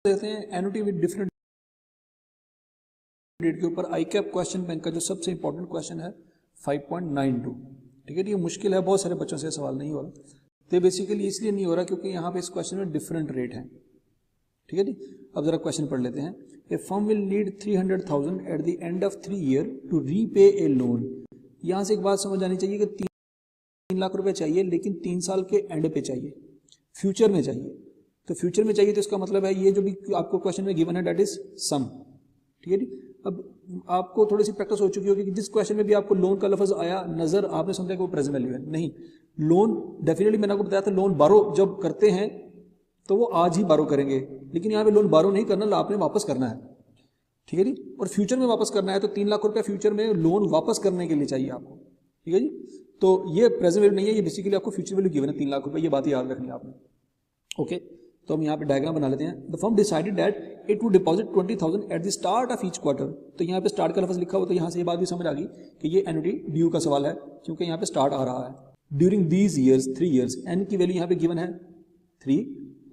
देते हैं annuity with different date के ऊपर आई कैप क्वेश्चन बैंक का जो सबसे इंपॉर्टेंट क्वेश्चन है 5.92। ठीक है, ये मुश्किल है, बहुत सारे बच्चों से सवाल नहीं हो रहा। तो बेसिकली इसलिए नहीं हो रहा क्योंकि यहाँ पे इस क्वेश्चन में डिफरेंट रेट है। ठीक है जी, अब जरा क्वेश्चन पढ़ लेते हैं। A firm will need 300,000 at the end of 3 year to repay a loan. यहाँ से एक बात समझ आनी चाहिए कि 3 लाख रुपए चाहिए, लेकिन 3 साल के एंड पे चाहिए, फ्यूचर में चाहिए। तो फ्यूचर में चाहिए तो इसका मतलब है ये जो भी आपको क्वेश्चन में गिवन है दैट इज सम। ठीक है जी, अब आपको थोड़ी सी प्रैक्टिस हो चुकी होगी कि जिस क्वेश्चन में भी आपको लोन का लफ्ज आया नजर, आपने समझा कि वो प्रेजेंट वैल्यू है। नहीं, लोन डेफिनेटली मैंने आपको बताया था, लोन बारो जब करते हैं तो वो आज ही बारो करेंगे, लेकिन यहाँ पे लोन बारो नहीं करना, आपने वापस करना है। ठीक है जी, और फ्यूचर में वापस करना है तो 3 लाख रुपए फ्यूचर में लोन वापस करने के लिए चाहिए आपको। ठीक है जी, तो ये प्रेजेंट वैल्यू नहीं है, ये बेसिकली आपको फ्यूचर वैल्यू गिवन है 3 लाख रुपए, ये बात याद रखनी है आपने। ओके, तो हम यहाँ पे डायग्राम बना लेते हैं। The firm decided that it would deposit 20,000 at the start of each quarter. तो यहाँ पे स्टार्ट का लफ्ज लिखा हुआ, तो यहाँ से ये बात भी समझ आ गई कि ये एनुटी ड्यू का सवाल है, क्योंकि यहाँ पे स्टार्ट आ रहा है। During these years 3 years, N की वैल्यू यहाँ पे गिवन है 3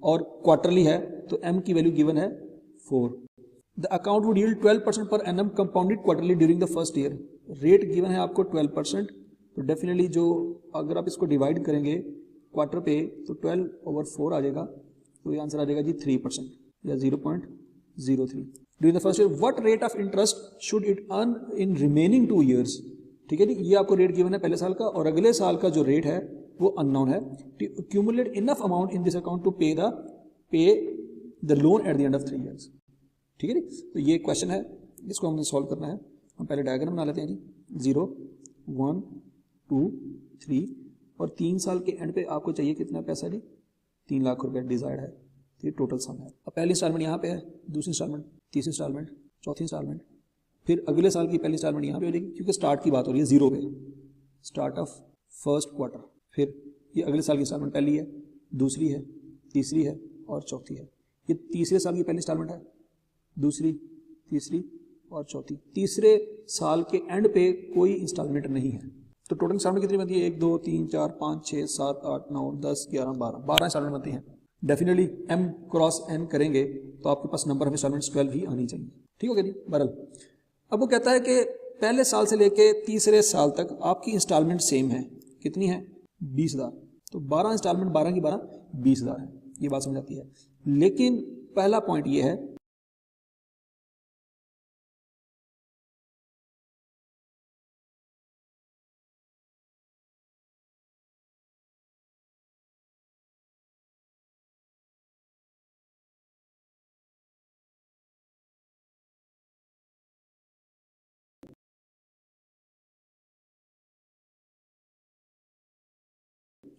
और क्वार्टरली है तो एम की वैल्यू गिवन है 4। The account would yield 12% per annum compounded quarterly during the first year. Rate given है आपको 12%, तो डेफिनेटली जो अगर आप इसको डिवाइड करेंगे क्वार्टर पे तो 12/4 आ जाएगा, तो ये आंसर आ जाएगा जी 3% या 0.03। During the first year what rate of interest should it earn in remaining 2 years. ठीक है जी, ये आपको रेट गिवन है पहले साल का, और अगले साल का जो रेट है वो अननोन है। To accumulate enough amount in this account to pay the loan at the end of 3 years. ठीक है जी, तो ये क्वेश्चन है, इसको हमने सॉल्व करना है। हम पहले डायग्राम बना लेते हैं जी। 0 1 2 3 और 3 साल के एंड पे आपको चाहिए कितना पैसा जी, 3 लाख रुपए डिजायर्ड है, तो ये टोटल सम है। अब पहली इंस्टॉलमेंट यहाँ पे है, दूसरी इंस्टॉलमेंट, तीसरी इंस्टॉलमेंट, चौथी इंस्टॉलमेंट, फिर अगले साल की पहली इंस्टॉलमेंट यहाँ पे हो जाएगी, क्योंकि स्टार्ट की बात हो रही है 0 पे, स्टार्ट ऑफ फर्स्ट क्वार्टर। फिर ये अगले साल की इंस्टॉलमेंट पहली है, दूसरी है, तीसरी है और चौथी है। ये तीसरे साल की पहली इंस्टॉलमेंट है, दूसरी, तीसरी और चौथी। तीसरे साल के एंड पे कोई इंस्टॉलमेंट नहीं है, तो टोटल इंस्टॉलमेंट कितनी बनती है, 1 2 3 4 5 6 7 8 9 10 11 12 इंस्टॉलमेंट बनती हैं। डेफिनेटली m क्रॉस n करेंगे तो आपके पास नंबर ऑफ इंस्टॉलमेंट्स 12 ही आनी चाहिए। ठीक हो गया जी, बहरहाल अब वो कहता है कि पहले साल से लेके तीसरे साल तक आपकी इंस्टॉलमेंट सेम है, कितनी है 20,000, तो 12 इंस्टॉलमेंट 12 की 12 20,000 है, ये बात समझ आती है। लेकिन पहला पॉइंट ये है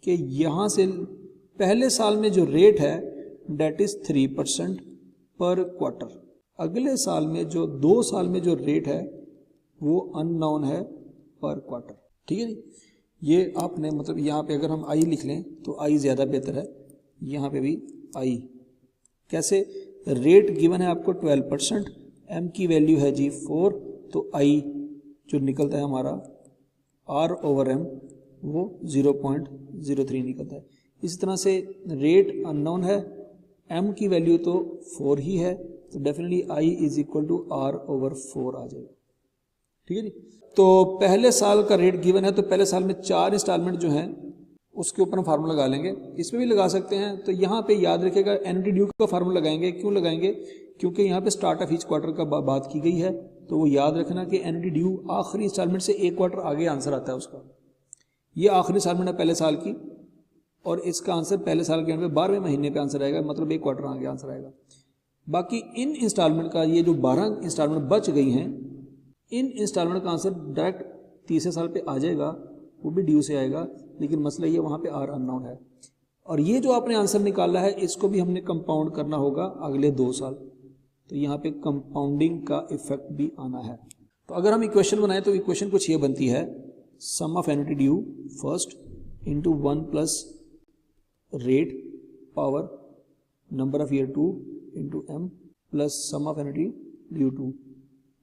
कि यहाँ से पहले साल में जो रेट है डेट इज 3% पर क्वार्टर, अगले साल में जो 2 साल में जो रेट है वो अननोन है पर क्वार्टर। ठीक है जी, ये आपने मतलब यहाँ पे अगर हम आई लिख लें तो आई ज़्यादा बेहतर है, यहाँ पे भी आई। कैसे, रेट गिवन है आपको 12%, एम की वैल्यू है जी 4, तो आई जो निकलता है हमारा R/M वो 0.03 निकलता है। इसी तरह से रेट अननोन है, m की वैल्यू तो 4 ही है, तो definitely i is equal to R/4 आ जाएगा। ठीक है जी, तो पहले साल का रेट गिवन है, तो पहले साल में 4 इंस्टॉलमेंट जो हैं उसके ऊपर हम फार्मूला लगा लेंगे, इसमें भी लगा सकते हैं। तो यहाँ पे याद रखिएगा एनुटी ड्यू का फार्मूला लगाएंगे, क्यों लगाएंगे, क्योंकि यहाँ पे स्टार्ट ऑफ ईच क्वार्टर का बात की गई है, तो वो याद रखना कि एनुटी ड्यू आखिरी इंस्टॉलमेंट से 1 क्वार्टर आगे आंसर आता है उसका। ये आखिरी इंस्टॉलमेंट है पहले साल की, और इसका आंसर पहले साल के एंड में 12वें महीने पे आंसर आएगा, मतलब 1 क्वार्टर आगे आंसर आएगा। बाकी इन इंस्टॉलमेंट का ये जो 12 इंस्टॉलमेंट बच गई हैं, इन इंस्टॉलमेंट का आंसर डायरेक्ट तीसरे साल पे आ जाएगा, वो भी ड्यू से आएगा, लेकिन मसला ये वहाँ पे आर अननोन है। और ये जो आपने आंसर निकाला है इसको भी हमने कंपाउंड करना होगा अगले 2 साल, तो यहाँ पे कंपाउंडिंग का इफेक्ट भी आना है। तो अगर हम इक्वेशन बनाए तो इक्वेशन कुछ ये बनती है, sum of annuity due first into 1 plus rate power number of year 2 into M plus sum of annuity due 2,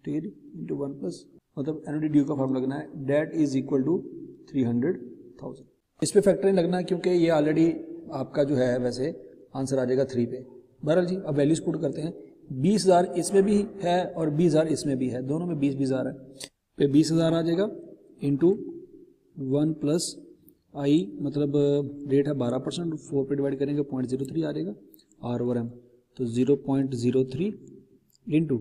ठीक है, इंटू 1 प्लस मतलब एनुटी ड्यू का फॉर्मूला लगना है, डेट इज इक्वल टू 300,000। इस पे फैक्टर नहीं लगना क्योंकि ये ऑलरेडी आपका जो है वैसे आंसर आ जाएगा 3 पे, बहरहाल जी अब वैल्यूज पुट करते हैं। 20,000 इसमें भी है और 20,000 इसमें भी है, दोनों में 20,000 है। पे 20,000 आ जाएगा इंटू 1 प्लस आई, मतलब रेट है 12%, 4 पे डिवाइड करेंगे 0.03 आ जाएगा आर ओवर एम, तो 0.03 इंटू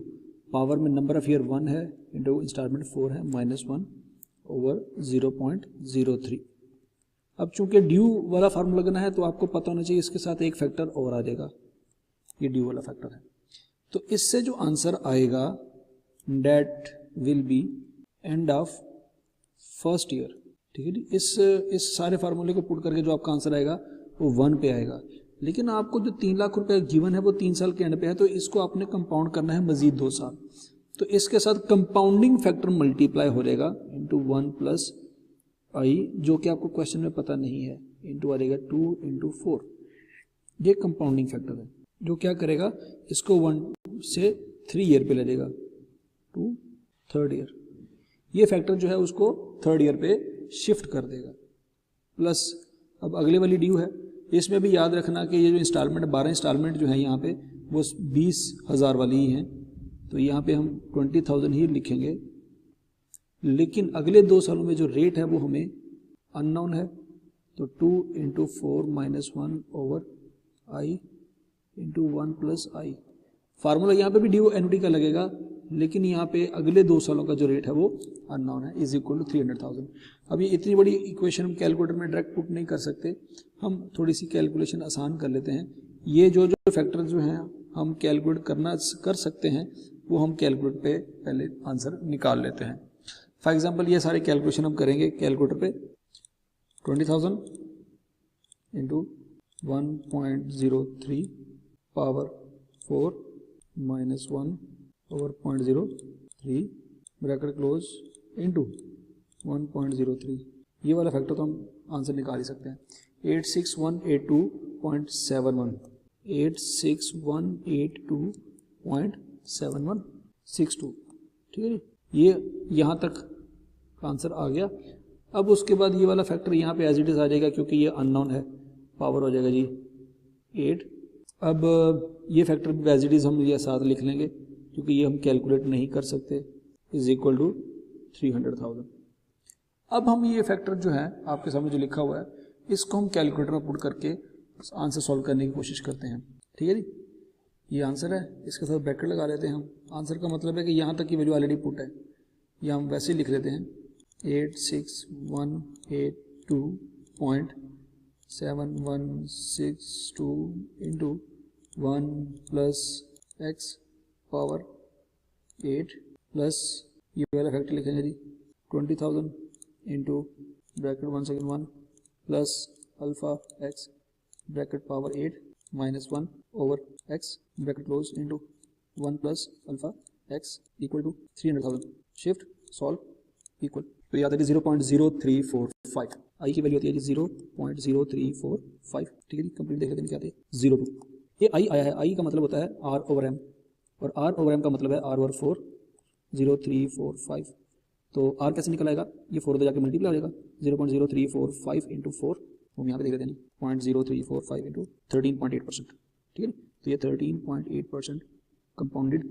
पावर में नंबर ऑफ ईयर 1 है इंटू इंस्टॉलमेंट 4 है -1 ओवर 0.03। अब चूंकि ड्यू वाला फार्मूला लगना है तो आपको पता होना चाहिए इसके साथ एक फैक्टर और आ जाएगा, ये ड्यू वाला फैक्टर है। तो इससे जो आंसर आएगा that will be end of first year, ठीक है जी। इस सारे फार्मूले को पुट करके जो आपका आंसर आएगा वो 1 पे आएगा। लेकिन आपको जो 3 लाख रुपए गिवन है वो 3 साल के एंड पे है, तो इसको आपने कंपाउंड करना है मजीद 2 साल। तो इसके साथ कंपाउंडिंग फैक्टर मल्टीप्लाई हो जाएगा इंटू 1 प्लस आई, जो कि आपको क्वेश्चन में पता नहीं है, इंटू आ जाएगा 2 इंटू 4। ये कंपाउंडिंग फैक्टर है जो क्या करेगा, इसको 1 से 3 ईयर पे ले जाएगा टू 3rd ईयर। ये फैक्टर जो है उसको 3rd ईयर पे शिफ्ट कर देगा। प्लस अब अगले वाली ड्यू है, इसमें भी याद रखना कि ये जो इंस्टॉलमेंट 12 इंस्टॉलमेंट जो है यहाँ पे वो 20,000 वाली ही हैं, तो यहाँ पे हम 20,000 ही लिखेंगे। लेकिन अगले 2 सालों में जो रेट है वो हमें अननोन है, तो 2 इंटू 4 -1 ओवर आई इंटू 1 प्लस आई। फार्मूला यहाँ पे भी ड्यू एनुटी का लगेगा, लेकिन यहाँ पे अगले 2 सालों का जो रेट है वो अननोन है, इज इक्वल टू 300,000। अब ये इतनी बड़ी इक्वेशन हम कैलकुलेटर में डायरेक्ट पुट नहीं कर सकते, हम थोड़ी सी कैलकुलेशन आसान कर लेते हैं। ये जो फैक्टर जो हैं हम कैलकुलेट कर सकते हैं वो हम कैलकुलेटर पे पहले आंसर निकाल लेते हैं। फॉर एग्जाम्पल ये सारे कैलकुलेशन हम करेंगे कैलकुलेटर पे। 20,000 into 1.03 power 4 -1 over 0.03 bracket close into 1.03। ये वाला फैक्टर तो हम आंसर निकाल ही सकते हैं। 86182.71 86182.7162, ठीक है जी। ये यहाँ तक आंसर आ गया। अब उसके बाद ये वाला फैक्टर यहाँ पे एज इट इज आ जाएगा क्योंकि ये अननोन है, पावर हो जाएगा जी 8। अब ये फैक्टर भी एज इट इज हम ये साथ लिख लेंगे क्योंकि ये हम कैलकुलेट नहीं कर सकते, इज इक्वल टू 300,000। अब हम ये फैक्टर जो है आपके सामने जो लिखा हुआ है इसको हम कैलकुलेटर में पुट करके आंसर सॉल्व करने की कोशिश करते हैं, ठीक है जी। ये आंसर है, इसके साथ ब्रैकेट लगा लेते हैं हम। आंसर का मतलब है कि यहाँ तक की वैल्यू ऑलरेडी पुट है, या हम वैसे ही लिख लेते हैं 86182.7162 into 1 plus x power 8 plus ये वाला फैक्टर लिखेंगे जी 20,000 into bracket 1 plus alpha x bracket power 8 -1 over x bracket close into 1 plus alpha x equal to 300,000। Shift solve equal, तो याद है 0.0345। आई की वैल्यू होती है जी 0.0345, ठीक है जी। कंप्लीट देख लेते हैं क्या आती है 02। ये आई आया है, आई का मतलब होता है आर ओवर एम, और आर ओवर एम का मतलब है आर ओवर 4 0345। तो आर कैसे निकल आएगा, ये 4 दे जाके मल्टीप्लाई हो जाएगा 0.0345 इंटू 4, हम यहाँ पे देख लेते हैं 0.0345 इंटू 13.8%, ठीक है। तो ये 13.8% कंपाउंडेड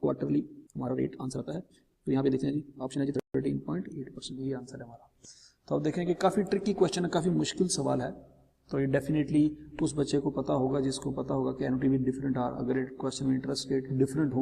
क्वार्टरली हमारा रेट आंसर आता है। तो यहाँ पे देखते हैं जी ऑप्शन है जी 13.8%, ये आंसर है हमारा। तो अब देखें कि काफ़ी ट्रिकी क्वेश्चन है, काफ़ी मुश्किल सवाल है। तो ये डेफिनेटली उस बच्चे को पता होगा जिसको पता होगा कि एनुटी विद डिफरेंट आर, अगर क्वेश्चन में इंटरेस्ट रेट डिफरेंट हो